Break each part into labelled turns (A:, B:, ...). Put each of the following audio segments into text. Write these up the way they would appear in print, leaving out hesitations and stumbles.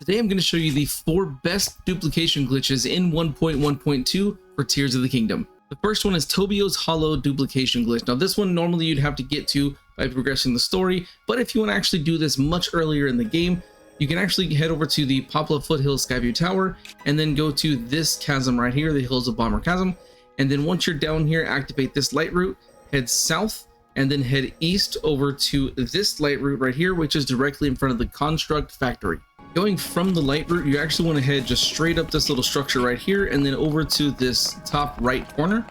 A: Today I'm going to show you the 4 best duplication glitches in 1.1.2 for Tears of the Kingdom. The first one is Tobio's hollow duplication glitch. Now this one normally you'd have to get to by progressing the story, but if you want to actually do this much earlier in the game, you can actually head over to the Poplar Foothills Skyview Tower and then go to this chasm right here, the Hills of Bomber Chasm. And then once you're down here, activate this light route, head south, and then head east over to this light route right here, which is directly in front of the Construct Factory. Going from the light route, you actually want to head just straight up this little structure right here and then over to this top right corner.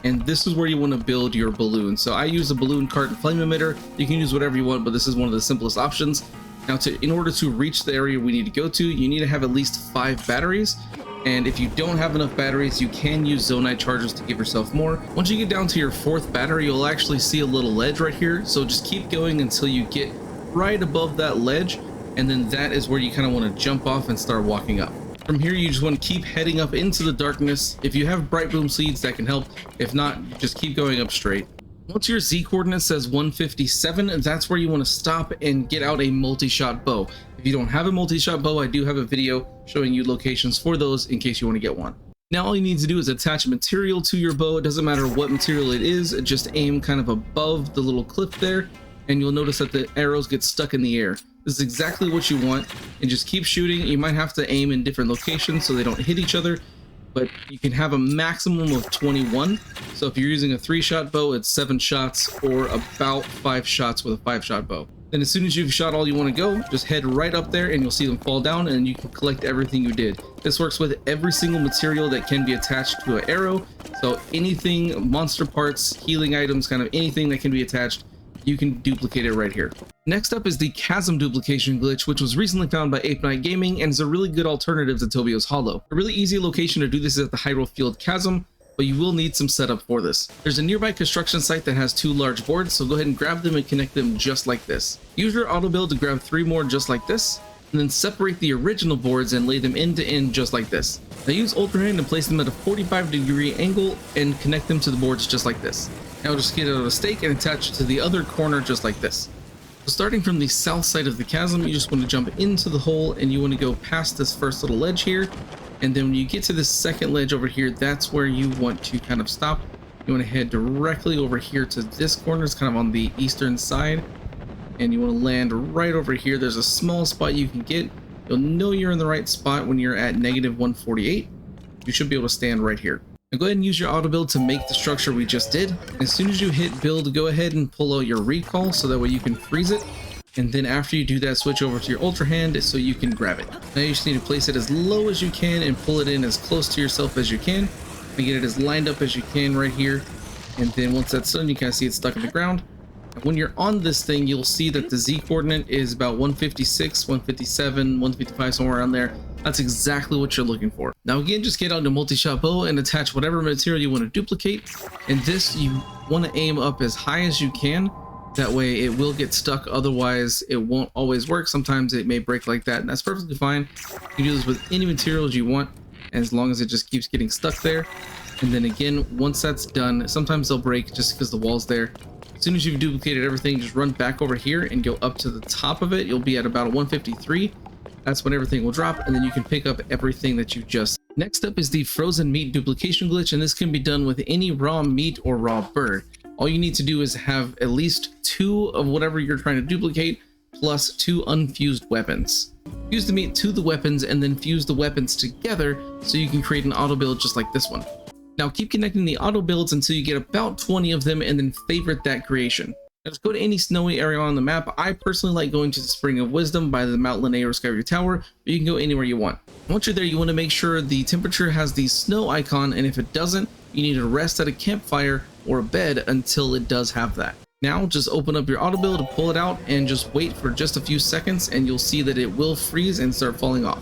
A: And this is where you want to build your balloon. So I use a balloon cart and flame emitter. You can use whatever you want, but this is one of the simplest options. Now, in order to reach the area we need to go to, you need to have at least 5 batteries. And if you don't have enough batteries, you can use zonite chargers to give yourself more. Once you get down to your 4th battery, you'll actually see a little ledge right here. So just keep going until you get right above that ledge. And then that is where you kind of want to jump off and start walking up. From here, you just want to keep heading up into the darkness. If you have bright boom seeds, that can help. If not, just keep going up straight. Once your Z coordinate says 157, that's where you want to stop and get out a multi-shot bow. If you don't have a multi-shot bow, I do have a video showing you locations for those in case you want to get one. Now all you need to do is attach a material to your bow. It doesn't matter what material it is, just aim kind of above the little cliff there, and you'll notice that the arrows get stuck in the air. This is exactly what you want, and just keep shooting. You might have to aim in different locations so they don't hit each other, but you can have a maximum of 21. So if you're using a 3-shot bow, it's 7 shots or about 5 shots with a 5-shot bow. Then as soon as you've shot all you want to go, just head right up there and you'll see them fall down and you can collect everything you did. This works with every single material that can be attached to an arrow. So anything, monster parts, healing items, kind of anything that can be attached, you can duplicate it right here. Next up is the Chasm Duplication glitch, which was recently found by Ape Knight Gaming and is a really good alternative to Tobio's Hollow. A really easy location to do this is at the Hyrule Field Chasm, but you will need some setup for this. There's a nearby construction site that has 2 large boards, so go ahead and grab them and connect them just like this. Use your auto build to grab 3 more just like this, and then separate the original boards and lay them end to end just like this. Now use Ultra Hand and place them at a 45-degree angle and connect them to the boards just like this. Now just get out a stake and attach it to the other corner just like this. So starting from the south side of the chasm, you just want to jump into the hole and you want to go past this first little ledge here. And then when you get to this second ledge over here, that's where you want to kind of stop. You want to head directly over here to this corner. It's kind of on the eastern side. And you want to land right over here. There's a small spot you can get. You'll know you're in the right spot when you're at -148. You should be able to stand right here. Now go ahead and use your auto build to make the structure we just did. As soon as you hit build, go ahead and pull out your recall so that way you can freeze it. And then after you do that, switch over to your Ultra Hand so you can grab it. Now you just need to place it as low as you can and pull it in as close to yourself as you can. And get it as lined up as you can right here. And then once that's done, you kind of see it stuck in the ground. And when you're on this thing, you'll see that the Z coordinate is about 156, 157, 155, somewhere around there. That's exactly what you're looking for. Now again, just get out a multi-shot bow and attach whatever material you want to duplicate. And this, you want to aim up as high as you can. That way it will get stuck, otherwise it won't always work. Sometimes it may break like that, and that's perfectly fine. You can do this with any materials you want, as long as it just keeps getting stuck there. And then again, once that's done, sometimes they'll break just because the wall's there. As soon as you've duplicated everything, just run back over here and go up to the top of it. You'll be at about a 153. That's when everything will drop, and then you can pick up everything that you just... Next up is the frozen meat duplication glitch, and this can be done with any raw meat or raw bird. All you need to do is have at least 2 of whatever you're trying to duplicate, plus 2 unfused weapons. Fuse the meat to the weapons, and then fuse the weapons together so you can create an auto build just like this one. Now keep connecting the auto builds until you get about 20 of them, and then favorite that creation. Now just go to any snowy area on the map. I personally like going to the Spring of Wisdom by the Mount Linnea or Skyview Tower, but you can go anywhere you want. Once you're there, you want to make sure the temperature has the snow icon, and if it doesn't, you need to rest at a campfire or a bed until it does have that. Now just open up your auto build, pull it out, and just wait for just a few seconds, and you'll see that it will freeze and start falling off.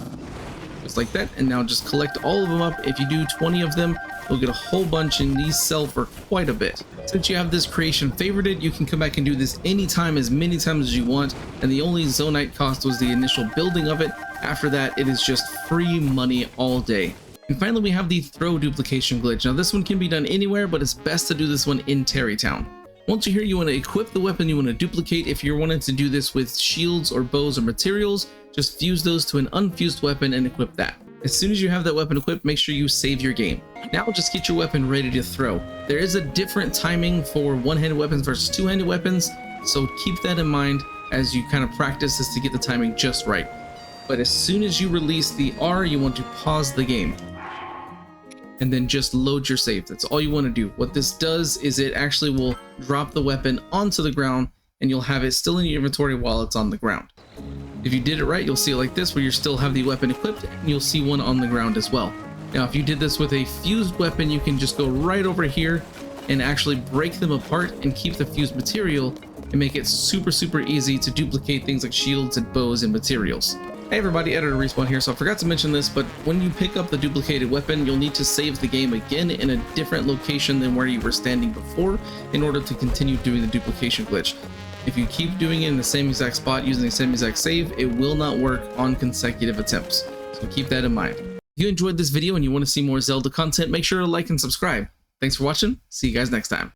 A: Just like that. And now just collect all of them up. If you do 20 of them, you'll get a whole bunch, and these sell for quite a bit. Since you have this creation favorited, you can come back and do this anytime, as many times as you want, and the only zonite cost was the initial building of it. After that, it is just free money all day. And finally, we have the Throw Duplication glitch. Now this one can be done anywhere, but it's best to do this one in Terrytown. Once you're here, you want to equip the weapon you want to duplicate. If you're wanting to do this with shields or bows or materials, just fuse those to an unfused weapon and equip that. As soon as you have that weapon equipped, make sure you save your game. Now just get your weapon ready to throw. There is a different timing for one-handed weapons versus two-handed weapons, so keep that in mind as you kind of practice this to get the timing just right. But as soon as you release the R, you want to pause the game and then just load your save. That's all you want to do. What this does is it actually will drop the weapon onto the ground and you'll have it still in your inventory while it's on the ground. If you did it right, you'll see it like this, where you still have the weapon equipped and you'll see one on the ground as well. Now, if you did this with a fused weapon, you can just go right over here and actually break them apart and keep the fused material and make it super easy to duplicate things like shields and bows and materials. Hey everybody, Editor Respawn here. So I forgot to mention this, but when you pick up the duplicated weapon, you'll need to save the game again in a different location than where you were standing before in order to continue doing the duplication glitch. If you keep doing it in the same exact spot using the same exact save, it will not work on consecutive attempts. So keep that in mind. If you enjoyed this video and you want to see more Zelda content, make sure to like and subscribe. Thanks for watching. See you guys next time.